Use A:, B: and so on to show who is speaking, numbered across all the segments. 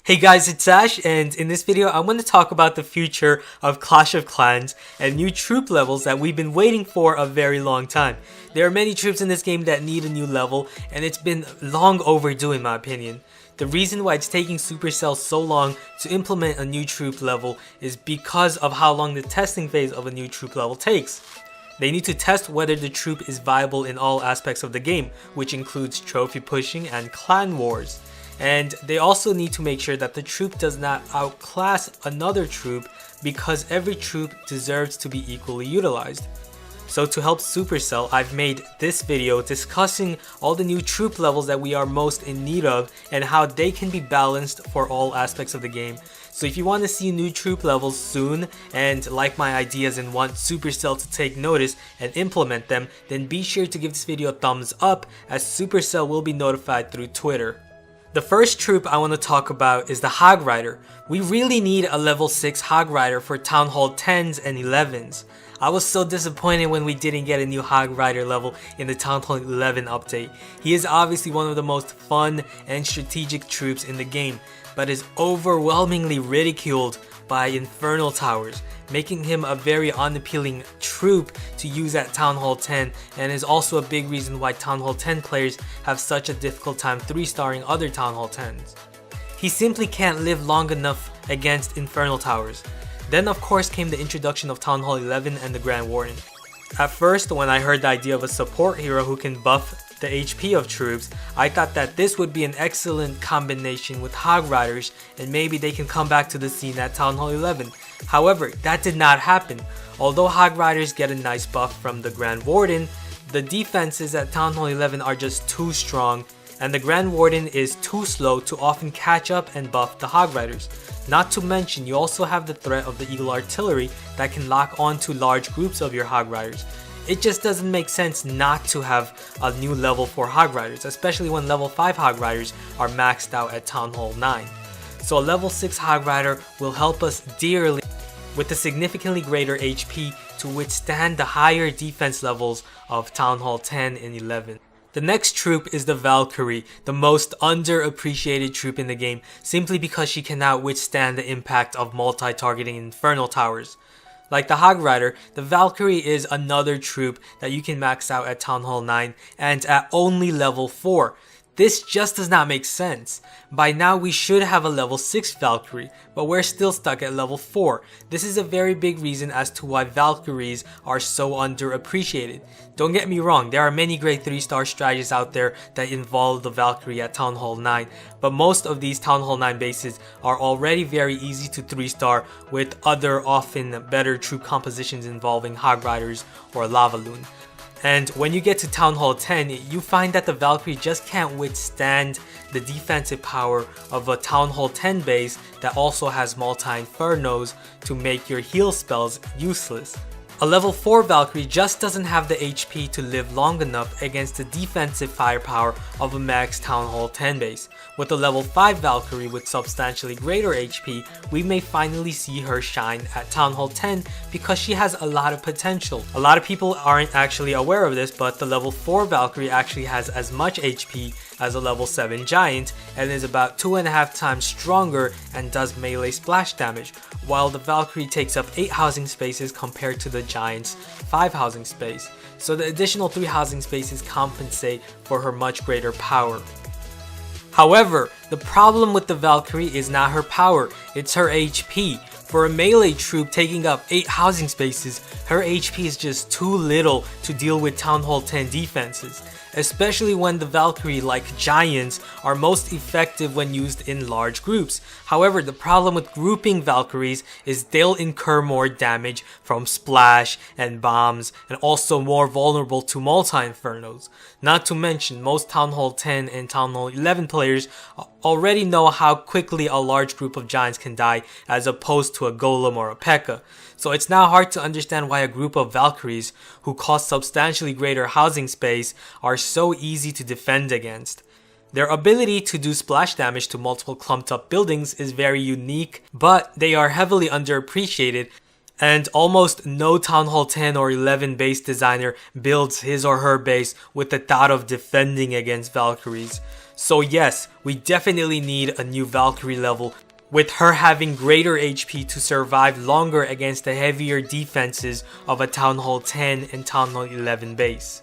A: Hey guys, it's Ash, and in this video I'm going to talk about the future of Clash of Clans and new troop levels that we've been waiting for a very long time. There are many troops in this game that need a new level, and it's been long overdue in my opinion. The reason why it's taking Supercell so long to implement a new troop level is because of how long the testing phase of a new troop level takes. They need to test whether the troop is viable in all aspects of the game, which includes trophy pushing and clan wars. And they also need to make sure that the troop does not outclass another troop, because every troop deserves to be equally utilized. So to help Supercell, I've made this video discussing all the new troop levels that we are most in need of and how they can be balanced for all aspects of the game. So if you want to see new troop levels soon and like my ideas and want Supercell to take notice and implement them, then be sure to give this video a thumbs up, as Supercell will be notified through Twitter. The first troop I want to talk about is the Hog Rider. We really need a level 6 Hog Rider for Town Hall 10s and 11s. I was so disappointed when we didn't get a new Hog Rider level in the Town Hall 11 update. He is obviously one of the most fun and strategic troops in the game, but is overwhelmingly ridiculed by Infernal Towers, making him a very unappealing troop to use at Town Hall 10, and is also a big reason why Town Hall 10 players have such a difficult time 3-starring other Town Hall 10s. He simply can't live long enough against Infernal Towers. Then of course came the introduction of Town Hall 11 and the Grand Warden. At first, when I heard the idea of a support hero who can buff the HP of troops, I thought that this would be an excellent combination with Hog Riders, and maybe they can come back to the scene at Town Hall 11. However, that did not happen. Although Hog Riders get a nice buff from the Grand Warden, the defenses at Town Hall 11 are just too strong, and the Grand Warden is too slow to often catch up and buff the Hog Riders. Not to mention, you also have the threat of the Eagle Artillery that can lock onto large groups of your Hog Riders. It just doesn't make sense not to have a new level for Hog Riders, especially when level 5 Hog Riders are maxed out at Town Hall 9. So a level 6 Hog Rider will help us dearly with a significantly greater HP to withstand the higher defense levels of Town Hall 10 and 11. The next troop is the Valkyrie, the most underappreciated troop in the game, simply because she cannot withstand the impact of multi-targeting Infernal Towers. Like the Hog Rider, the Valkyrie is another troop that you can max out at Town Hall 9 and at only level 4. This just does not make sense. By now we should have a level 6 Valkyrie, but we're still stuck at level 4. This is a very big reason as to why Valkyries are so underappreciated. Don't get me wrong, there are many great 3-star strategies out there that involve the Valkyrie at Town Hall 9, but most of these Town Hall 9 bases are already very easy to 3-star with other often better troop compositions involving Hog Riders or Lava Loon. And when you get to Town Hall 10, you find that the Valkyrie just can't withstand the defensive power of a Town Hall 10 base that also has multi-infernos to make your heal spells useless. A level 4 Valkyrie just doesn't have the HP to live long enough against the defensive firepower of a max Town Hall 10 base. With a level 5 Valkyrie with substantially greater HP, we may finally see her shine at Town Hall 10 because she has a lot of potential. A lot of people aren't actually aware of this, but the level 4 Valkyrie actually has as much HP as a level 7 Giant and is about 2.5 times stronger and does melee splash damage, while the Valkyrie takes up 8 housing spaces compared to the Giant's 5 housing space. So the additional 3 housing spaces compensate for her much greater power. However, the problem with the Valkyrie is not her power, it's her HP. For a melee troop taking up 8 housing spaces, her HP is just too little to deal with Town Hall 10 defenses, especially when the Valkyrie, like Giants, are most effective when used in large groups. However, the problem with grouping Valkyries is they'll incur more damage from splash and bombs, and also more vulnerable to multi-infernos. Not to mention, most Town Hall 10 and Town Hall 11 players already know how quickly a large group of Giants can die as opposed to a Golem or a P.E.K.K.A. So it's now hard to understand why a group of Valkyries who cost substantially greater housing space are so easy to defend against. Their ability to do splash damage to multiple clumped up buildings is very unique, but they are heavily underappreciated, And almost no Town Hall 10 or 11 base designer builds his or her base with the thought of defending against Valkyries. So yes, we definitely need a new Valkyrie level, with her having greater HP to survive longer against the heavier defenses of a Town Hall 10 and Town Hall 11 base.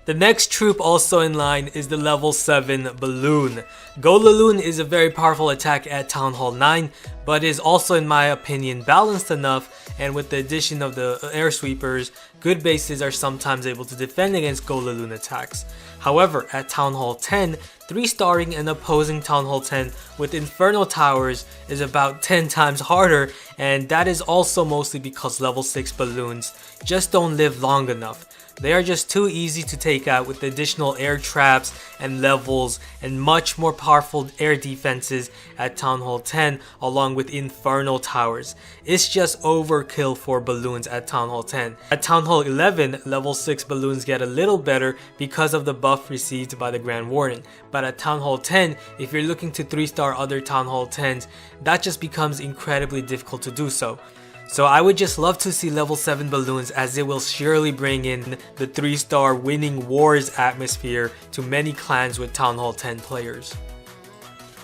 A: The next troop also in line is the level 7 Balloon. Golaloon is a very powerful attack at Town Hall 9, but is also in my opinion balanced enough, and with the addition of the air sweepers, good bases are sometimes able to defend against Golaloon attacks. However, at Town Hall 10, 3-starring an opposing Town Hall 10 with Inferno Towers is about 10 times harder, and that is also mostly because level 6 balloons just don't live long enough. They are just too easy to take out with additional air traps and levels and much more powerful air defenses at Town Hall 10 along with Inferno Towers. It's just overkill for balloons at Town Hall 10. At Town Hall 11, level 6 balloons get a little better because of the buff received by the Grand Warden. But at Town Hall 10, if you're looking to 3-star other Town Hall 10s, that just becomes incredibly difficult to do so. So I would just love to see level 7 balloons, as it will surely bring in the 3-star winning wars atmosphere to many clans with Town Hall 10 players.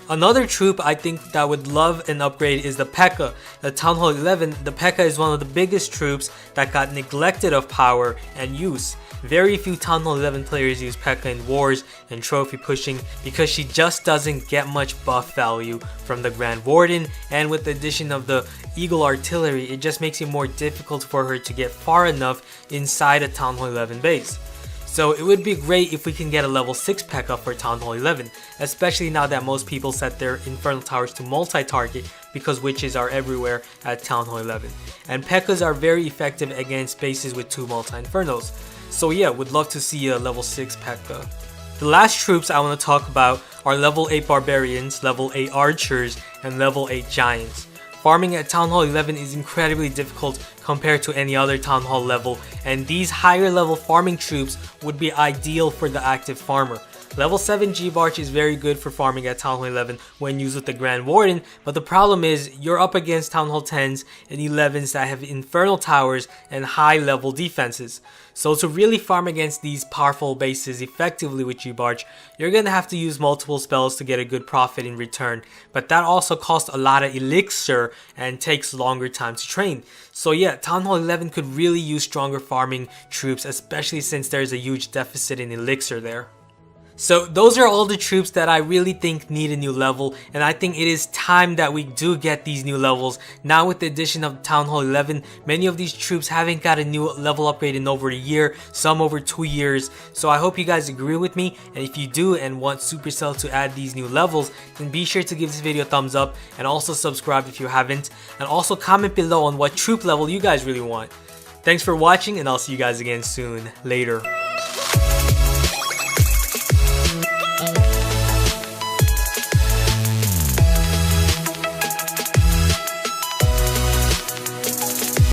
A: Another troop I think that would love an upgrade is the P.E.K.K.A. At Town Hall 11, the P.E.K.K.A. is one of the biggest troops that got neglected of power and use. Very few Town Hall 11 players use P.E.K.K.A. in wars and trophy pushing because she just doesn't get much buff value from the Grand Warden, and with the addition of the Eagle Artillery, it just makes it more difficult for her to get far enough inside a Town Hall 11 base. So it would be great if we can get a level 6 P.E.K.K.A. for Town Hall 11, especially now that most people set their Infernal Towers to multi-target because witches are everywhere at Town Hall 11. And P.E.K.K.A.s are very effective against bases with 2 multi-Infernos. So yeah, would love to see a level 6 P.E.K.K.A. The last troops I want to talk about are level 8 Barbarians, level 8 Archers, and level 8 Giants. Farming at Town Hall 11 is incredibly difficult compared to any other Town Hall level, and these higher level farming troops would be ideal for the active farmer. Level 7 G-Barch is very good for farming at Town Hall 11 when used with the Grand Warden, but the problem is you're up against Town Hall 10s and 11s that have Infernal Towers and high level defenses. So to really farm against these powerful bases effectively with G-Barch, you're going to have to use multiple spells to get a good profit in return, but that also costs a lot of elixir and takes longer time to train. So yeah, Town Hall 11 could really use stronger farming troops, especially since there's a huge deficit in elixir there. So those are all the troops that I really think need a new level, and I think it is time that we do get these new levels. Now with the addition of Town Hall 11, many of these troops haven't got a new level upgrade in over a year, some over 2 years. So I hope you guys agree with me, and if you do and want Supercell to add these new levels, then be sure to give this video a thumbs up and also subscribe if you haven't, and also comment below on what troop level you guys really want. Thanks for watching, and I'll see you guys again soon. Later.